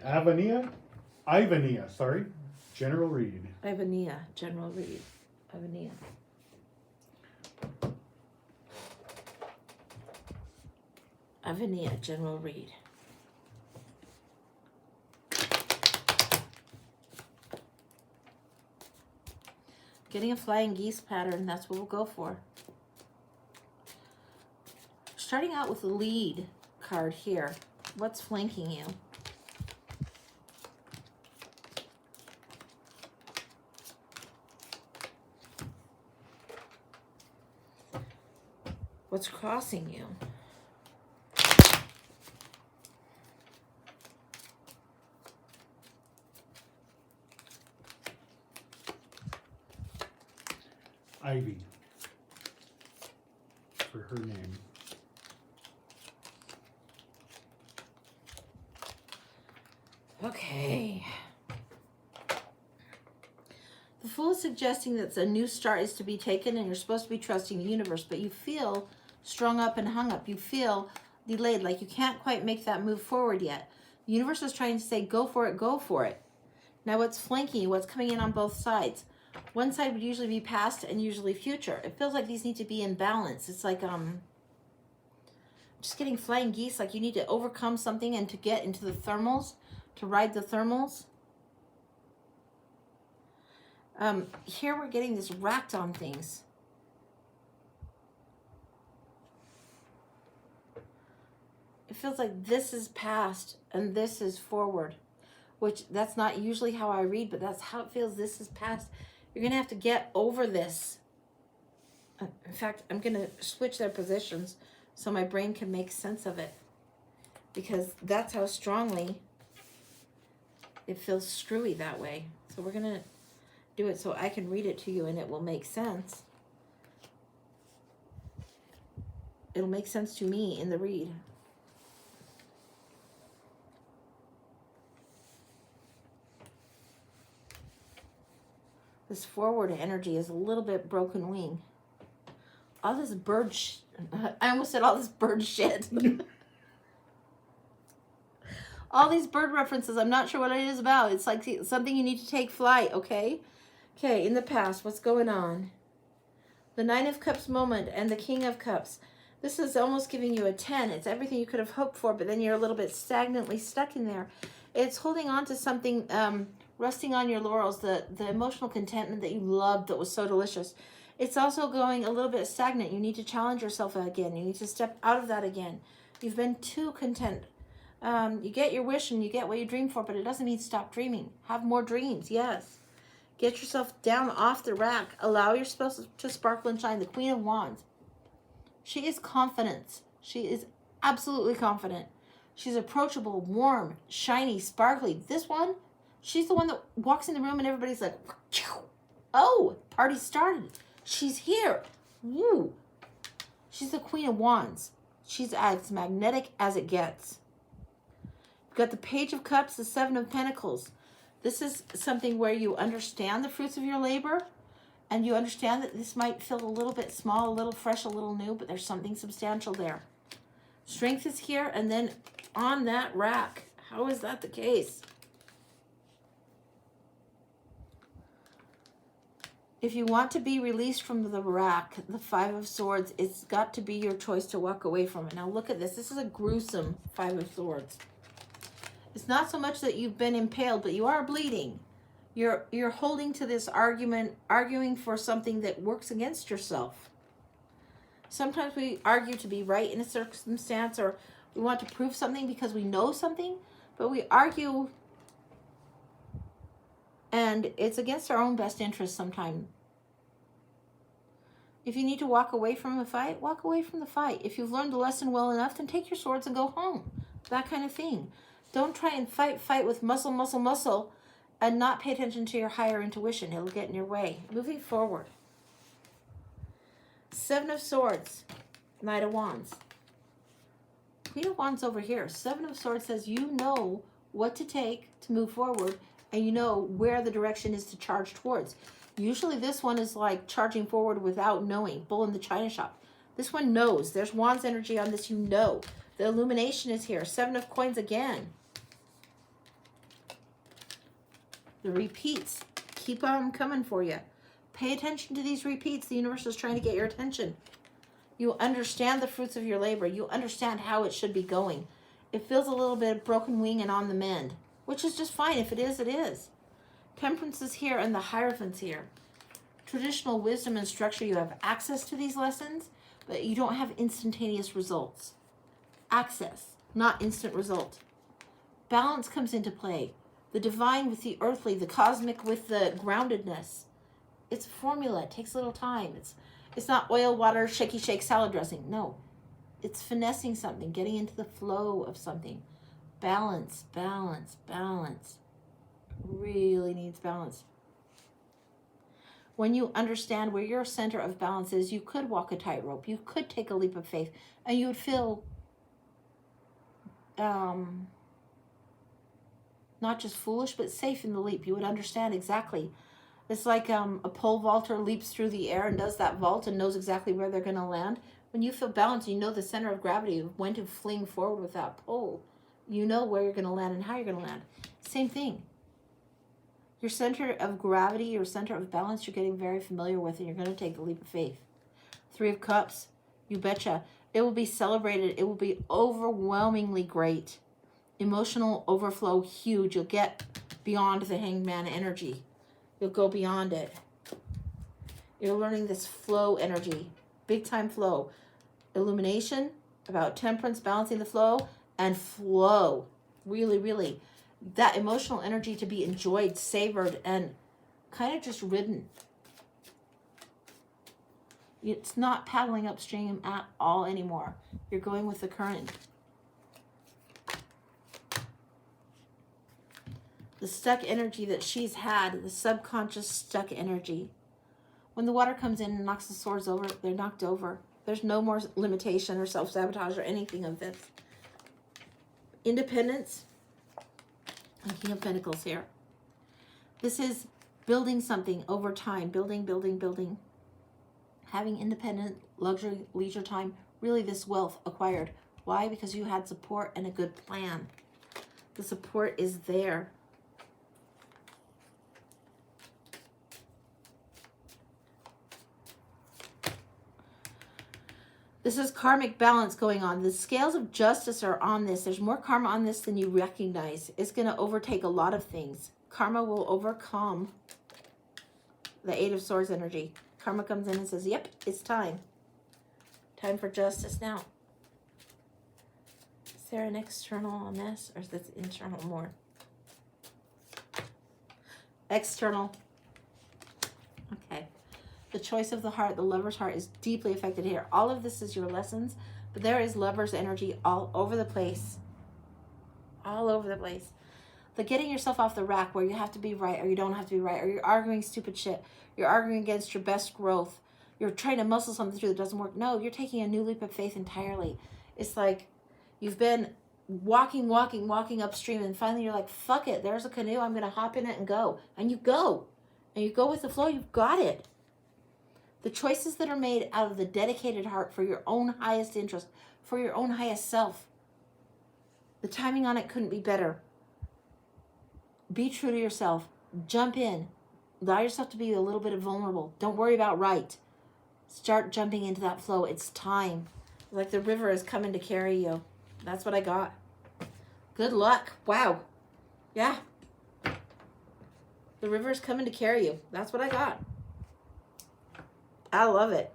Ivania, sorry. General read. Ivania, general read. Ivania. Ivania, general read. Getting a flying geese pattern, that's what we'll go for. Starting out with the lead card here. What's flanking you? What's crossing you? Ivy. For her name. Okay. The Fool is suggesting that a new start is to be taken and you're supposed to be trusting the universe, but you feel strung up and hung up. You feel delayed, like you can't quite make that move forward yet. The universe is trying to say, go for it, go for it. Now what's flanking you? What's coming in on both sides? One side would usually be past and usually future. It feels like these need to be in balance. It's like just getting flying geese, like you need to overcome something and to get into the thermals, to ride the thermals. Here we're getting this racked on things. It feels like this is past and this is forward, which that's not usually how I read, but that's how it feels. This is past. You're going to have to get over this. In fact, I'm going to switch their positions so my brain can make sense of it, because that's how strongly it feels screwy that way. So we're going to do it so I can read it to you and it will make sense. It'll make sense to me in the read. This forward energy is a little bit broken wing. All this bird I almost said all this bird shit. All these bird references, I'm not sure what it is about. It's like something you need to take flight, okay? Okay, in the past, what's going on? The Nine of Cups moment and the King of Cups. This is almost giving you a 10. It's everything you could have hoped for, but then you're a little bit stagnantly stuck in there. It's holding on to something, resting on your laurels, the emotional contentment that you loved that was so delicious. It's also going a little bit stagnant. You need to challenge yourself again. You need to step out of that again. You've been too content. You get your wish and you get what you dream for, but it doesn't mean stop dreaming. Have more dreams, yes. Get yourself down off the rack. Allow yourself to sparkle and shine. The Queen of Wands. She is confident. She is absolutely confident. She's approachable, warm, shiny, sparkly. This one, she's the one that walks in the room and everybody's like, oh, party started. She's here. Woo. She's the Queen of Wands. She's as magnetic as it gets. You've got the Page of Cups, the Seven of Pentacles. This is something where you understand the fruits of your labor, and you understand that this might feel a little bit small, a little fresh, a little new, but there's something substantial there. Strength is here, and then on that rack. How is that the case? If you want to be released from the rack, the Five of Swords, it's got to be your choice to walk away from it. Now look at this. This is a gruesome Five of Swords. It's not so much that you've been impaled, but you are bleeding. You're holding to this argument, arguing for something that works against yourself. Sometimes we argue to be right in a circumstance, or we want to prove something because we know something, but we argue and it's against our own best interest sometimes. If you need to walk away from a fight, walk away from the fight. If you've learned the lesson well enough, then take your swords and go home. That kind of thing. Don't try and fight with muscle, and not pay attention to your higher intuition. It'll get in your way. Moving forward. Seven of Swords, Knight of Wands. Queen of Wands over here. Seven of Swords says you know what to take to move forward, and you know where the direction is to charge towards. Usually this one is like charging forward without knowing. Bull in the China shop. This one knows. There's Wands energy on this, you know. The illumination is here. Seven of Coins again. The repeats keep on coming for you. Pay attention to these repeats. The universe is trying to get your attention. You understand the fruits of your labor. You understand how it should be going. It feels a little bit broken wing and on the mend, which is just fine. If it is, it is. Temperance is here and the Hierophant's here. Traditional wisdom and structure, you have access to these lessons, but you don't have instantaneous results. Access, not instant result. Balance comes into play. The divine with the earthly, the cosmic with the groundedness. It's a formula. It takes a little time. It's not oil, water, shaky shake, salad dressing. No. It's finessing something, getting into the flow of something. Balance, balance, balance. Really needs balance. When you understand where your center of balance is, you could walk a tightrope. You could take a leap of faith, and you would feel not just foolish, but safe in the leap. You would understand exactly. It's like a pole vaulter leaps through the air and does that vault and knows exactly where they're going to land. When you feel balanced, you know the center of gravity of when to fling forward with that pole. You know where you're going to land and how you're going to land. Same thing. Your center of gravity, your center of balance, you're getting very familiar with, and you're going to take the leap of faith. 3 of Cups, you betcha. It will be celebrated. It will be overwhelmingly great. Emotional overflow, huge. You'll get beyond the Hangman energy. You'll go beyond it. You're learning this flow energy. Big time flow. Illumination, about temperance, balancing the flow, and flow. Really, really. That emotional energy to be enjoyed, savored, and kind of just ridden. It's not paddling upstream at all anymore. You're going with the current. The stuck energy that she's had, the subconscious stuck energy. When the water comes in and knocks the swords over, they're knocked over. There's no more limitation or self-sabotage or anything of this. Independence. And King of Pentacles here. This is building something over time. Building, building, building. Having independent, luxury, leisure time. Really this wealth acquired. Why? Because you had support and a good plan. The support is there. This is karmic balance going on. The scales of justice are on this. There's more karma on this than you recognize. It's going to overtake a lot of things. Karma will overcome the 8 of Swords energy. Karma comes in and says, yep, it's time. Time for justice now. Is there an external on this? Or is this internal more? External. Okay. The choice of the heart, the lover's heart, is deeply affected here. All of this is your lessons, but there is lover's energy all over the place. All over the place. The getting yourself off the rack where you have to be right or you don't have to be right, or you're arguing stupid shit. You're arguing against your best growth. You're trying to muscle something through that doesn't work. No, you're taking a new leap of faith entirely. It's like you've been walking upstream, and finally you're like, fuck it, there's a canoe, I'm going to hop in it and go. And you go. And you go with the flow, you've got it. The choices that are made out of the dedicated heart for your own highest interest, for your own highest self. The timing on it couldn't be better. Be true to yourself. Jump in. Allow yourself to be a little bit vulnerable. Don't worry about right. Start jumping into that flow. It's time. Like the river is coming to carry you. That's what I got. Good luck. Wow. Yeah. The river is coming to carry you. That's what I got. I love it.